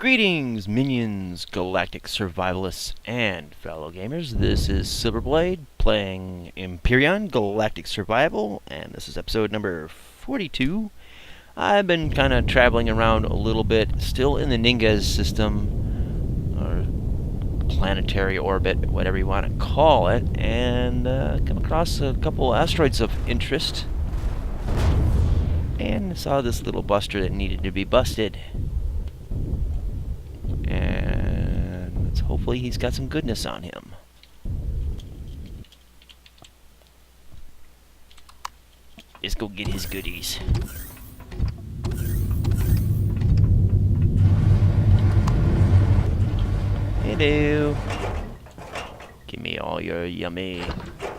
Greetings, minions, galactic survivalists, and fellow gamers. This is Silverblade playing Empyrion Galactic Survival, and this is episode number 42. I've been kind of traveling around a little bit, still in the Ningez system, or planetary orbit, whatever you want to call it, and come across a couple asteroids of interest, and saw this little buster that needed to be busted. And hopefully he's got some goodness on him. Let's go get his goodies. Hello. Give me all your yummy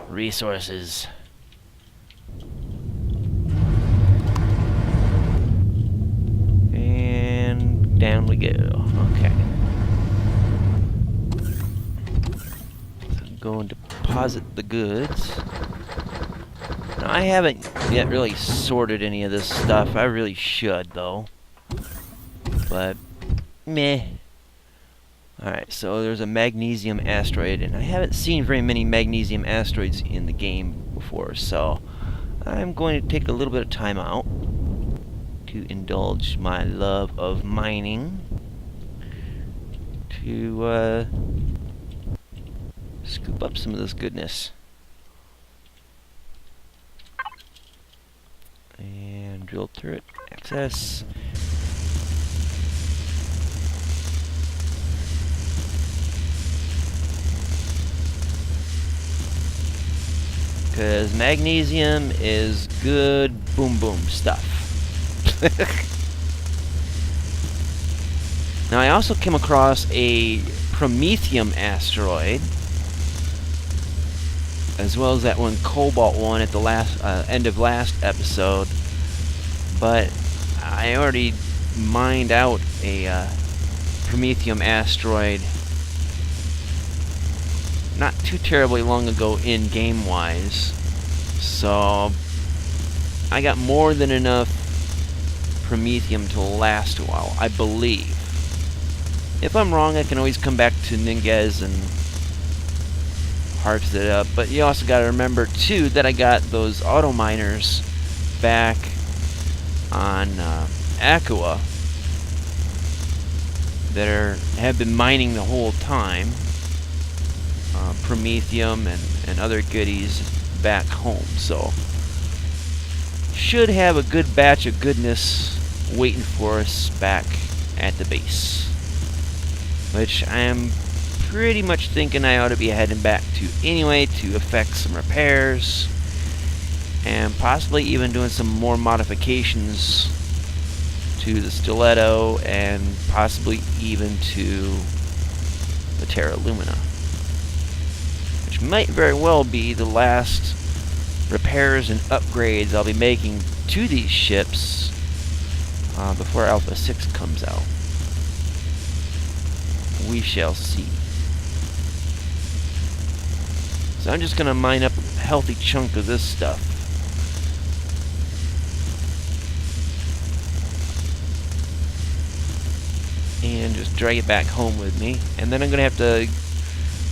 resources. And down we go. Okay. Go and deposit the goods. Now, I haven't yet really sorted any of this stuff. I really should, though. But, meh. Alright, so there's a magnesium asteroid, and I haven't seen very many magnesium asteroids in the game before, so I'm going to take a little bit of time out to indulge my love of mining, to scoop up some of this goodness. And drill turret access. Because magnesium is good boom boom stuff. Now I also came across a promethium asteroid, as well as that one cobalt one at the last end of last episode, but I already mined out a promethium asteroid not too terribly long ago in game wise, so I got more than enough promethium to last a while, I believe. If I'm wrong, I can always come back to Ningez and harvest it up, but you also got to remember too that I got those auto miners back on Aqua that have been mining the whole time, promethium and other goodies back home, so should have a good batch of goodness waiting for us back at the base, which I am pretty much thinking I ought to be heading back to anyway to effect some repairs and possibly even doing some more modifications to the stiletto and possibly even to the Terra Lumina, which might very well be the last repairs and upgrades I'll be making to these ships before Alpha 6 comes out. We shall see. So I'm just going to mine up a healthy chunk of this stuff. And just drag it back home with me. And then I'm going to have to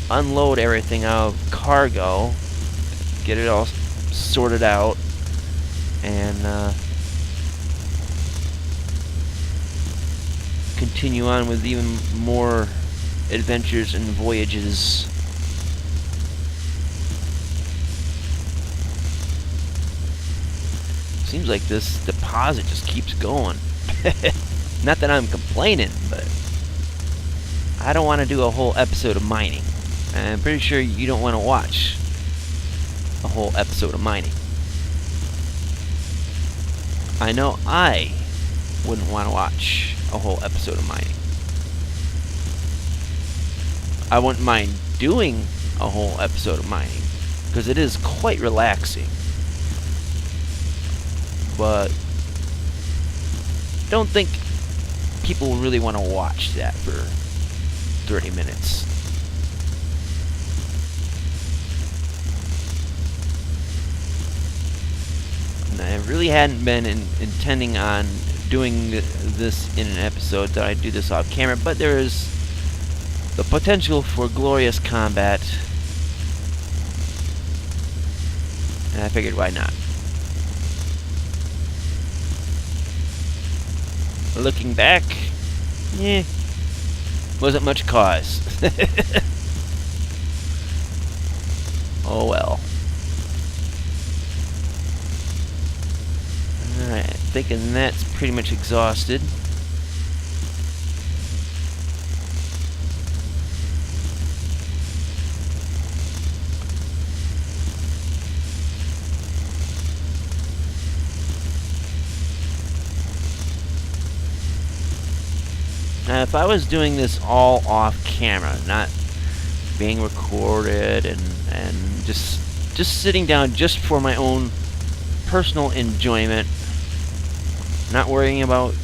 unload everything out of cargo, get it all sorted out, and continue on with even more adventures and voyages. Seems like this deposit just keeps going. Not that I'm complaining, but I don't want to do a whole episode of mining. I'm pretty sure you don't want to watch a whole episode of mining. I know I wouldn't want to watch a whole episode of mining. I wouldn't mind doing a whole episode of mining, because it is quite relaxing. But don't think people really want to watch that for 30 minutes. And I really hadn't been intending on doing this in an episode that I do this off camera, but there is the potential for glorious combat, and I figured why not. Looking back, wasn't much cause. Oh well. Alright, thinking that's pretty much exhausted. Now, if I was doing this all off camera, not being recorded and just sitting down just for my own personal enjoyment, not worrying about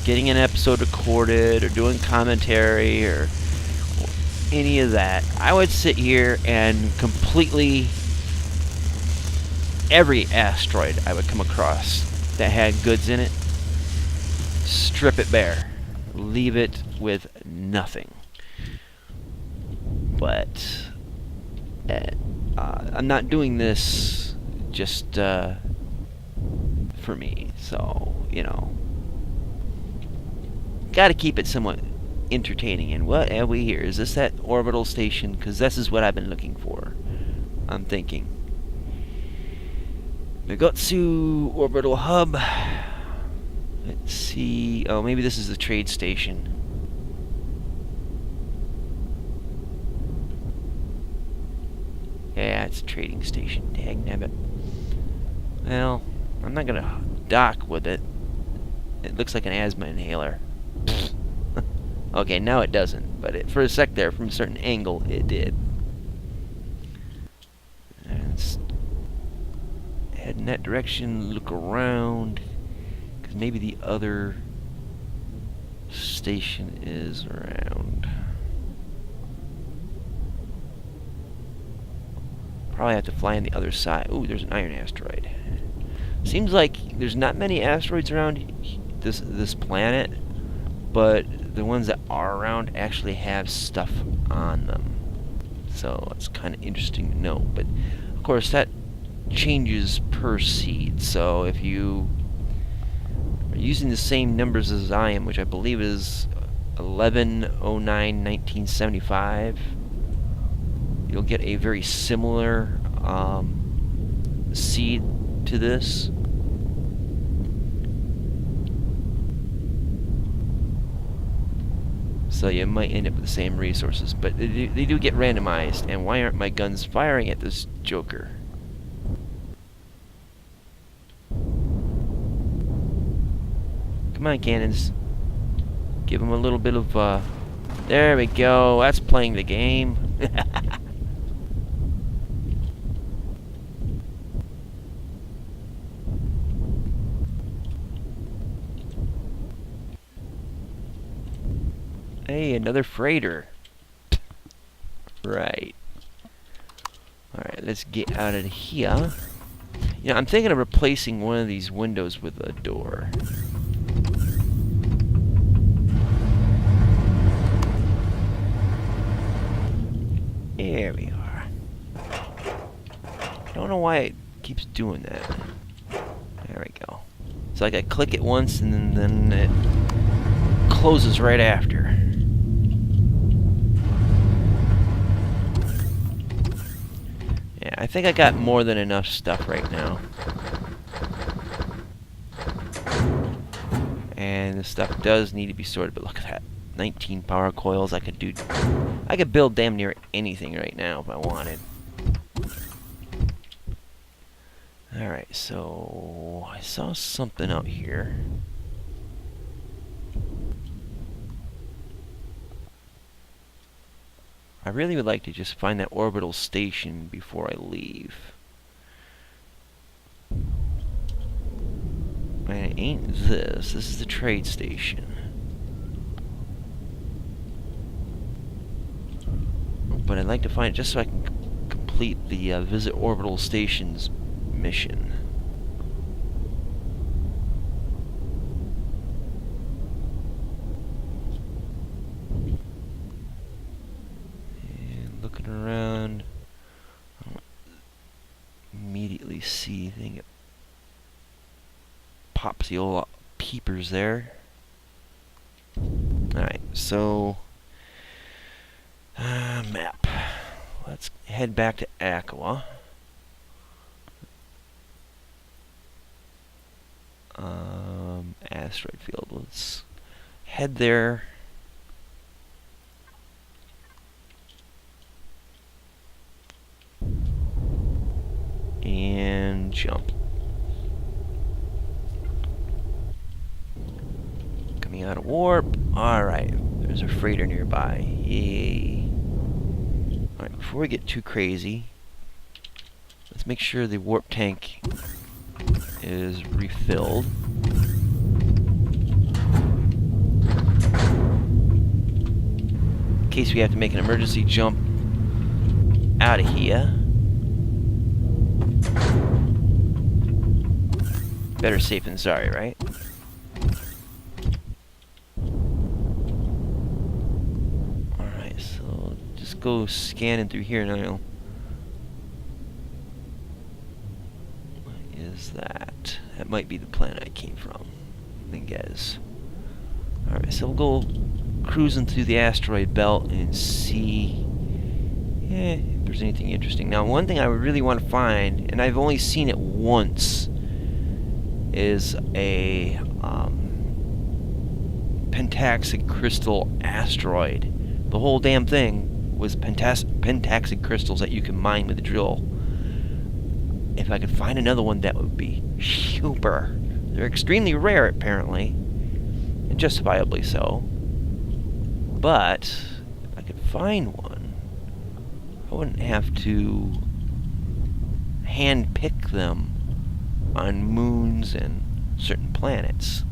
getting an episode recorded or doing commentary or any of that, I would sit here and completely every asteroid I would come across that had goods in it, strip it bare. Leave it with nothing. But I'm not doing this just for me, so you know, got to keep it somewhat entertaining. And what have we here? Is this that orbital station? Because this is what I've been looking for. I'm thinking Megotsu orbital hub. Let's see. Oh, maybe this is the trade station. Yeah, it's a trading station. Dagnabbit. Well, I'm not gonna dock with it. It looks like an asthma inhaler. Okay, now it doesn't. But for a sec there, from a certain angle, it did. Let's head in that direction. Look around. Maybe the other station is around. Probably have to fly on the other side. Ooh, there's an iron asteroid. Seems like there's not many asteroids around this planet, but the ones that are around actually have stuff on them. So it's kind of interesting to know. But of course that changes per seed. So if you using the same numbers as I am, which I believe is 11/09/1975, you'll get a very similar seed to this. So you might end up with the same resources, but they do get randomized. And why aren't my guns firing at this joker? Come on, cannons. Give them a little bit of, there we go. That's playing the game. Hey, another freighter. Right. Alright, let's get out of here. You know, I'm thinking of replacing one of these windows with a door. There we are. Don't know why it keeps doing that. There we go. It's like I click it once and then it closes right after. Yeah, I think I got more than enough stuff right now. And this stuff does need to be sorted, but look at that. 19 power coils. I could build damn near anything right now if I wanted. Alright, so I saw something out here. I really would like to just find that orbital station before I leave. And it ain't this. This is the trade station. But I'd like to find it just so I can complete the visit orbital stations mission. really see anything. It pops the old peepers there. Alright, so map. Let's head back to Aqua. Asteroid field. Let's head there. And jump. Coming out of warp. Alright, there's a freighter nearby. Yay. Alright, before we get too crazy, let's make sure the warp tank is refilled. In case we have to make an emergency jump out of here. Better safe than sorry, right? Alright, so just go scanning through here now. What is that? That might be the planet I came from, I guess. Alright, so we'll go cruising through the asteroid belt and see if there's anything interesting. Now, one thing I really want to find, and I've only seen it once, is a pentaxic crystal asteroid. The whole damn thing was pentaxic crystals that you can mine with a drill. If I could find another one, that would be super. They're extremely rare, apparently, and justifiably so. But if I could find one, I wouldn't have to hand pick them on moons and certain planets.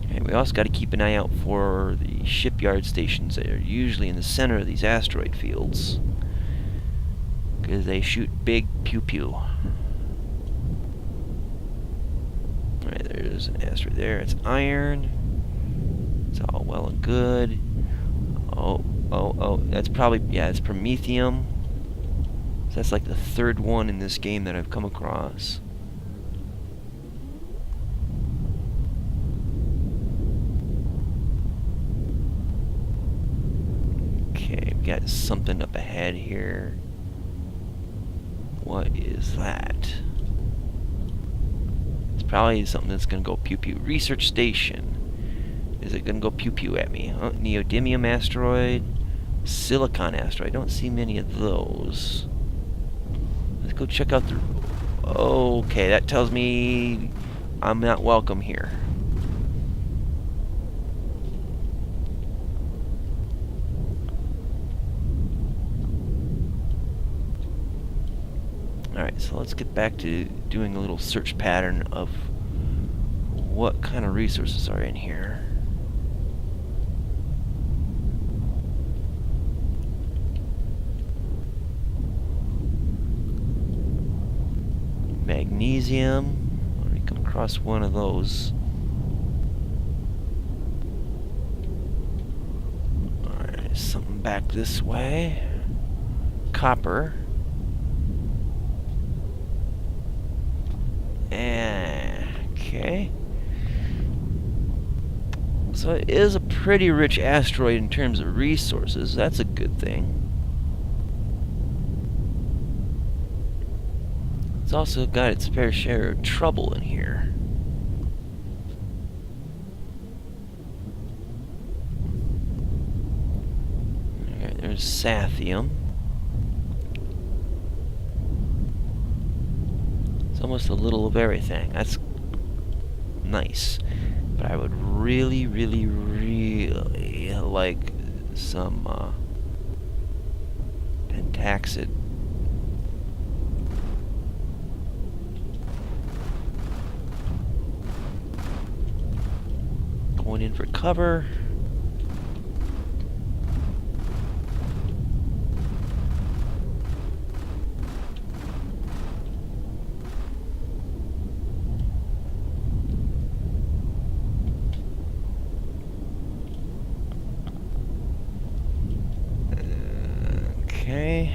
Okay, we also got to keep an eye out for the shipyard stations that are usually in the center of these asteroid fields, because they shoot big pew-pew. Alright, there's an asteroid there. It's iron. It's all well and good. Oh, that's probably, yeah, it's Promethium. So that's like the third one in this game that I've come across. Okay, we got something up ahead here. What is that? It's probably something that's gonna go pew-pew. Research station. Is it gonna go pew-pew at me? Huh? Neodymium asteroid. Silicon asteroid. I don't see many of those. Let's go check out the... Okay, that tells me I'm not welcome here. Alright, so let's get back to doing a little search pattern of what kind of resources are in here. Magnesium. Let me come across one of those. Alright, something back this way. Copper. Okay. So it is a pretty rich asteroid in terms of resources. That's a good thing. It's also got its fair share of trouble in here. Alright, there's Sathium. It's almost a little of everything. That's nice. But I would really, really, really like some pentaxid. Going in for cover. Okay.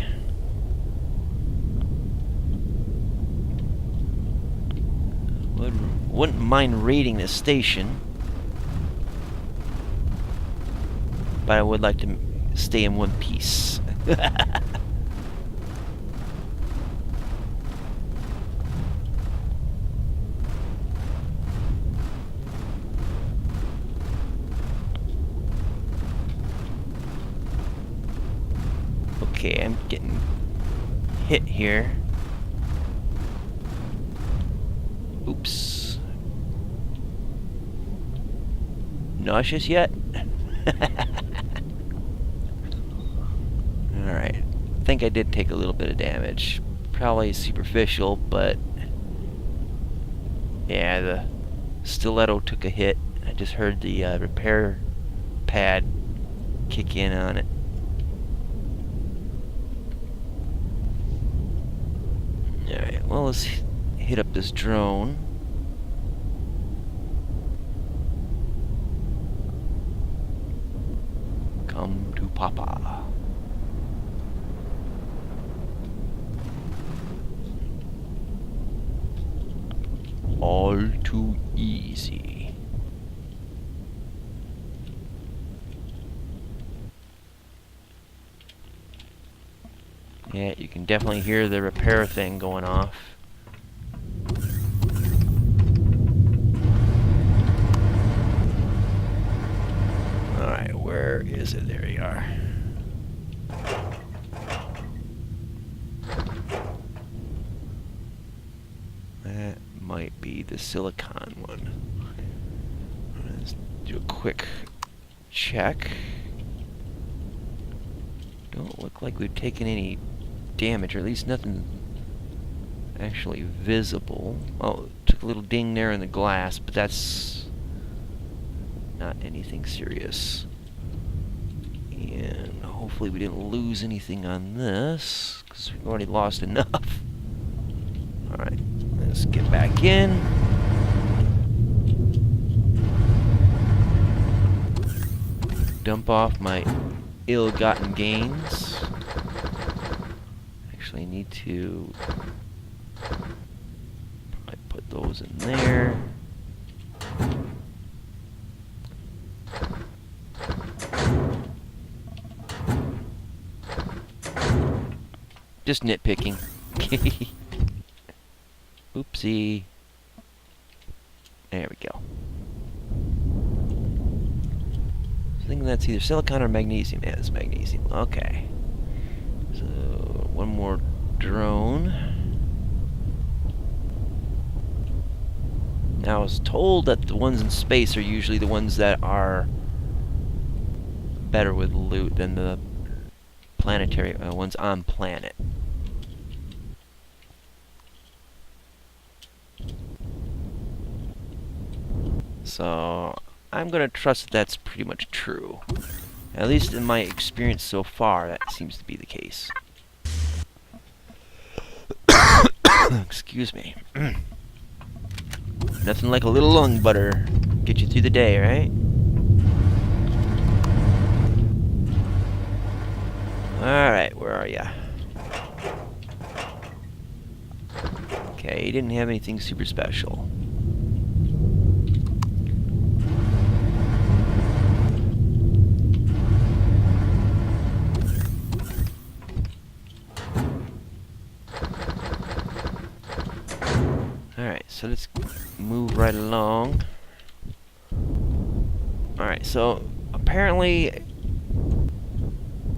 wouldn't mind raiding this station, but I would like to stay in one piece. Okay, I'm getting hit here. Oops. Nauseous yet? Alright. I think I did take a little bit of damage. Probably superficial, but yeah, the stiletto took a hit. I just heard the repair pad kick in on it. Alright, well, let's hit up this drone. Come to Papa. All too easy. Yeah, you can definitely hear the repair thing going off. Alright, where is it? There you are. That might be the silicon one. Let's do a quick check. Don't look like we've taken any damage, or at least nothing actually visible. Oh, took a little ding there in the glass, but that's not anything serious. And hopefully we didn't lose anything on this, because we've already lost enough. Alright, let's get back in. Dump off my ill-gotten gains. Actually need to probably put those in there. Just nitpicking. Oopsie. There we go. I think that's either silicon or magnesium. Yeah, it's magnesium. Okay. So, one more drone. Now, I was told that the ones in space are usually the ones that are better with loot than the planetary ones on planet. So, I'm going to trust that that's pretty much true. At least in my experience so far, that seems to be the case. Excuse me. Nothing like a little lung butter. Get you through the day, right? Alright, where are ya? Okay, he didn't have anything super special. Alright, so let's move right along. Alright, so apparently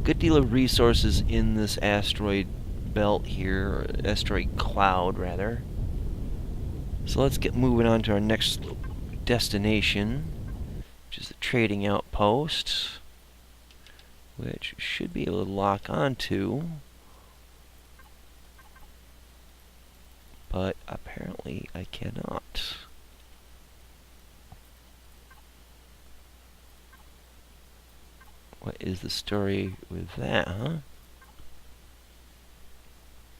good deal of resources in this asteroid belt here, or asteroid cloud rather. So let's get moving on to our next destination, which is the trading outpost, which should be able to lock onto, but apparently I cannot. What is the story with that, huh?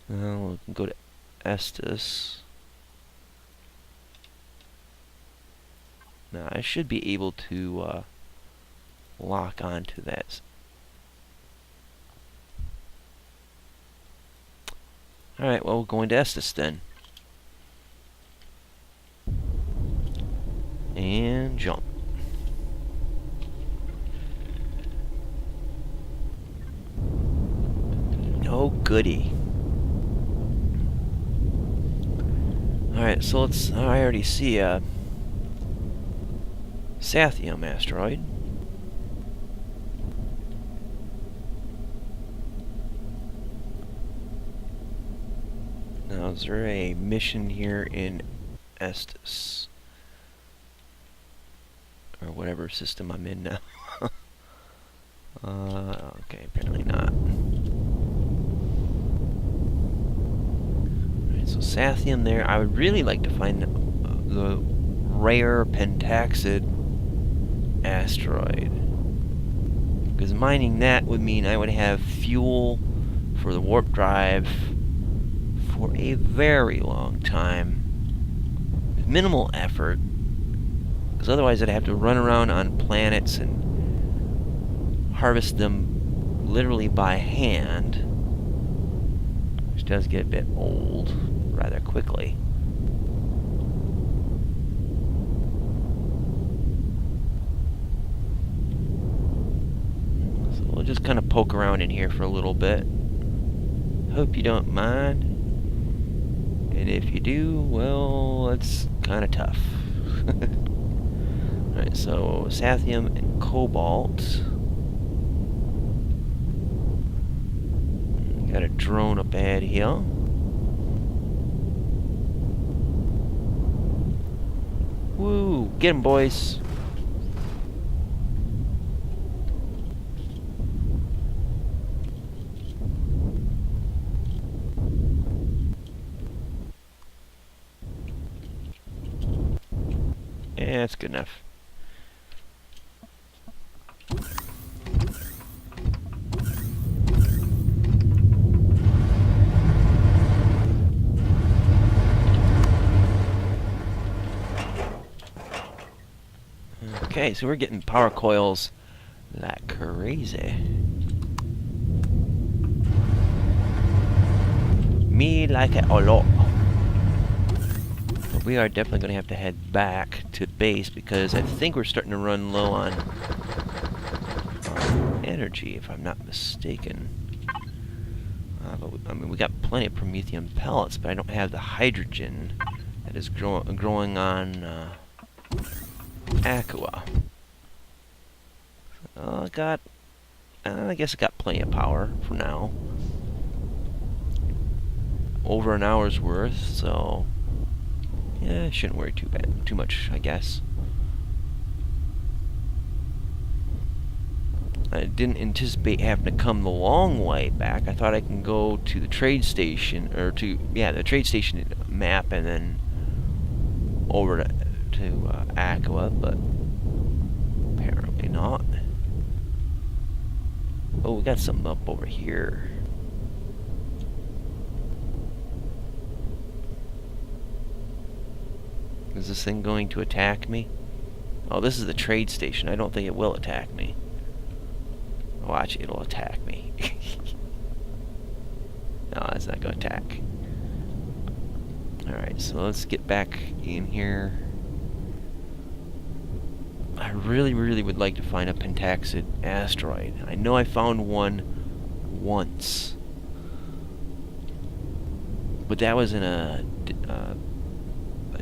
Well, we can go to Estes. Now, I should be able to lock onto that. Alright, well, we'll go into Estes then. And jump. Oh, goody. Alright, so let's... I already see a Sathium asteroid. Now, is there a mission here in Estes? Or whatever system I'm in now. Okay, apparently not. Alright, so Sathium there. I would really like to find the rare pentaxid asteroid. Because mining that would mean I would have fuel for the warp drive for a very long time. With minimal effort. Because otherwise I'd have to run around on planets and harvest them literally by hand, which does get a bit old rather quickly. So we'll just kind of poke around in here for a little bit. Hope you don't mind. And if you do, well, it's kind of tough. Alright, so Sathium and Cobalt. Got a drone up ahead here. Woo! Get 'em, boys! Yeah, that's good enough. Okay, so we're getting power coils like crazy. Me like it a lot. But we are definitely going to have to head back to base because I think we're starting to run low on energy, if I'm not mistaken. I mean, we got plenty of Promethium pellets, but I don't have the hydrogen that is growing on Aqua. I guess I got plenty of power for now. Over an hour's worth, so yeah, I shouldn't worry too much, I guess. I didn't anticipate having to come the long way back. I thought I can go to the trade station, or the trade station map, and then over to Aqua, but apparently not. Oh, we got something up over here. Is this thing going to attack me? Oh, this is the trade station. I don't think it will attack me. Watch, it'll attack me. No, it's not going to attack. Alright, so let's get back in here. I really, really would like to find a pentaxid asteroid. I know I found one once, but that was in a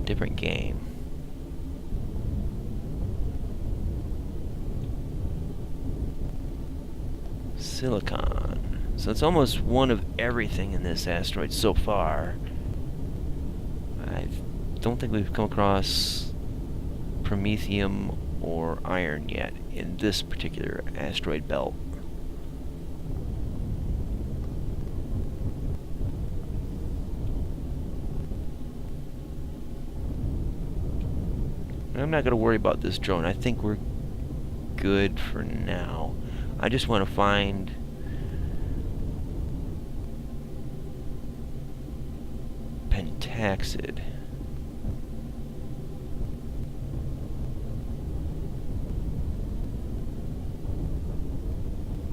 different game. Silicon. So it's almost one of everything in this asteroid so far. I don't think we've come across Promethium or iron yet in this particular asteroid belt. I'm not going to worry about this drone. I think we're good for now. I just want to find pentaxid.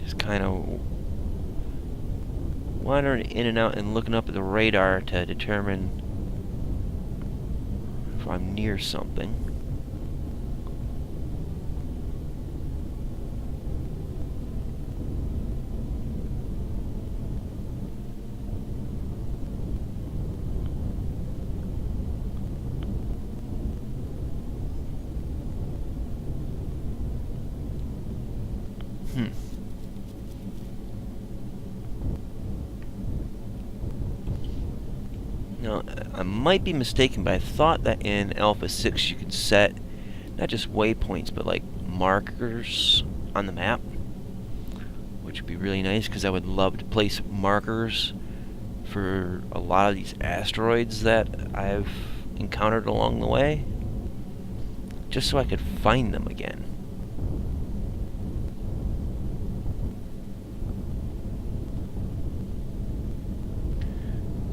Just kind of wandering in and out and looking up at the radar to determine if I'm near something. Hmm. Now, I might be mistaken, but I thought that in Alpha 6 you could set not just waypoints, but like markers on the map, which would be really nice because I would love to place markers for a lot of these asteroids that I've encountered along the way, just so I could find them again.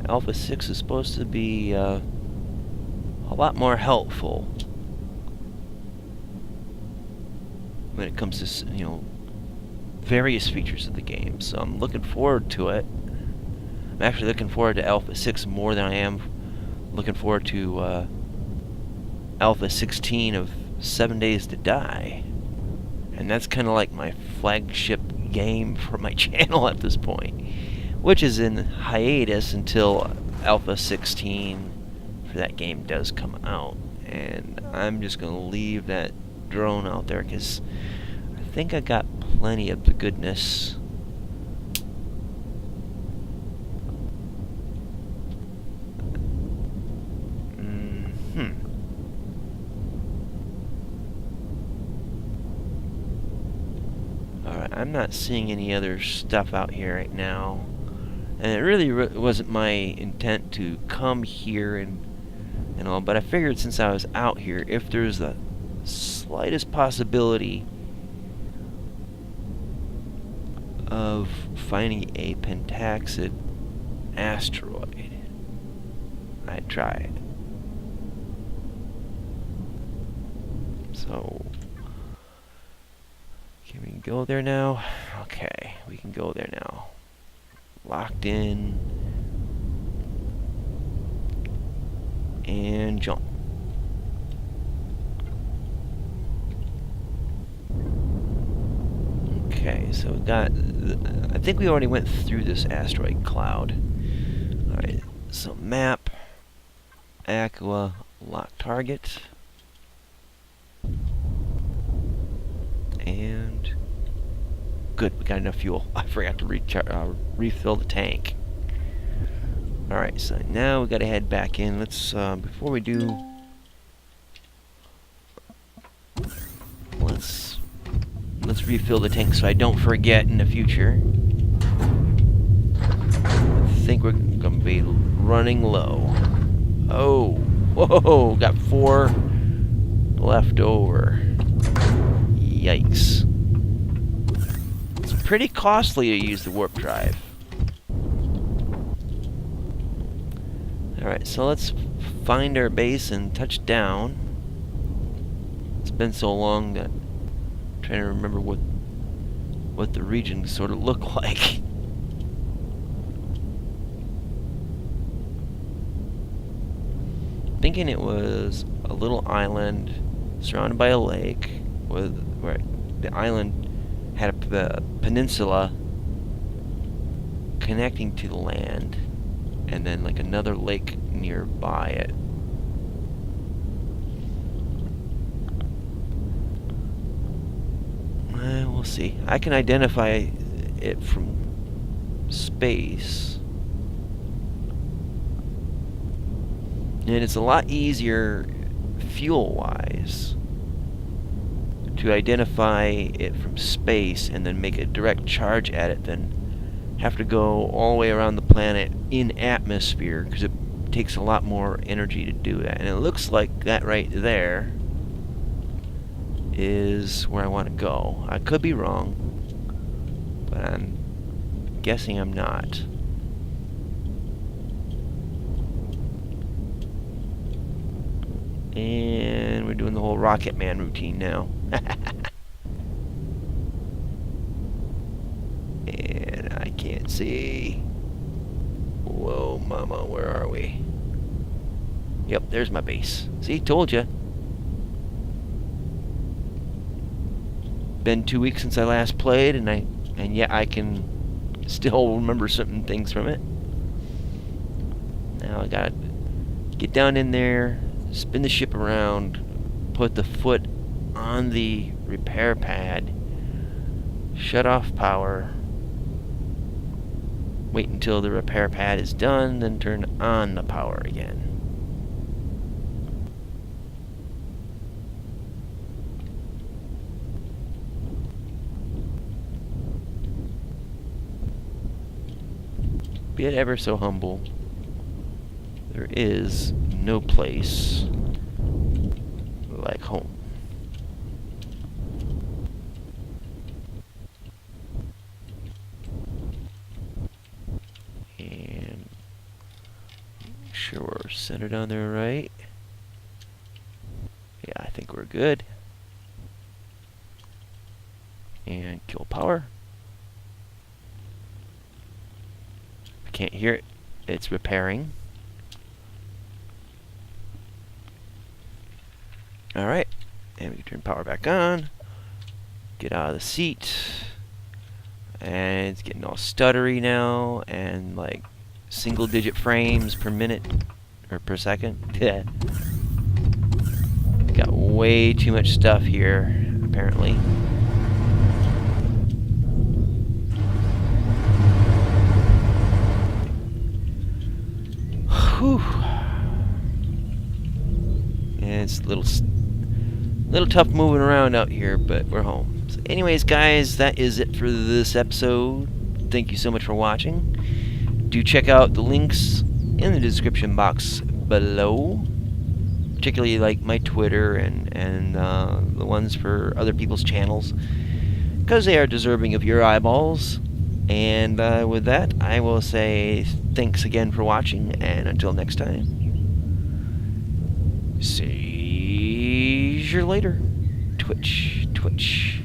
Alpha 6 is supposed to be a lot more helpful when it comes to, you know, various features of the game. So I'm looking forward to it. I'm actually looking forward to Alpha 6 more than I am looking forward to Alpha 16 of 7 Days to Die. And that's kind of like my flagship game for my channel at this point, which is in hiatus until Alpha 16 for that game does come out. And I'm just going to leave that drone out there because I think I got plenty of the goodness. Alright, I'm not seeing any other stuff out here right now. And it really wasn't my intent to come here and all, but I figured since I was out here, if there's the slightest possibility of finding a pentaxid asteroid, I'd try it. So, can we go there now? Okay, we can go there now. Locked in. And jump. Okay, so we got... I think we already went through this asteroid cloud. Alright, so map. Aqua, lock target. And... good, we got enough fuel. I forgot to refill the tank. Alright, so now we gotta head back in. Let's, before we do... Let's refill the tank so I don't forget in the future. I think we're gonna be running low. Oh, whoa, got 4 left over. Yikes. It's pretty costly to use the warp drive. Alright, so let's find our base and touch down. It's been so long that I'm trying to remember what the region sort of looked like. Thinking it was a little island surrounded by a lake where the island had a peninsula connecting to the land, and then like another lake nearby it. We'll see. I can identify it from space, and it's a lot easier fuel-wise to identify it from space and then make a direct charge at it than have to go all the way around the planet in atmosphere, because it takes a lot more energy to do that. And it looks like that right there is where I want to go. I could be wrong, but I'm guessing I'm not. And we're doing the whole Rocket Man routine now. And I can't see. Whoa, mama, where are we? Yep, there's my base. See, told ya. Been 2 weeks since I last played, and yet I can still remember certain things from it. Now I gotta get down in there, spin the ship around, put the foot on the repair pad, Shut off power. Wait until the repair pad is done, then turn on the power again. Be it ever so humble, there is no place like home. And make sure we're centered on there right. Yeah, I think we're good. And kill power. I can't hear it. It's repairing. Alright. And we can turn power back on. Get out of the seat. And it's getting all stuttery now. And like single digit frames per minute. Or per second. Yeah. Got way too much stuff here, apparently. Whew. Yeah, it's a little tough moving around out here, but we're home. So anyways, guys, that is it for this episode. Thank you so much for watching. Do check out the links in the description box below, particularly like my Twitter and the ones for other people's channels, because they are deserving of your eyeballs. And with that, I will say thanks again for watching, and until next time, see you later. Twitch, Twitch.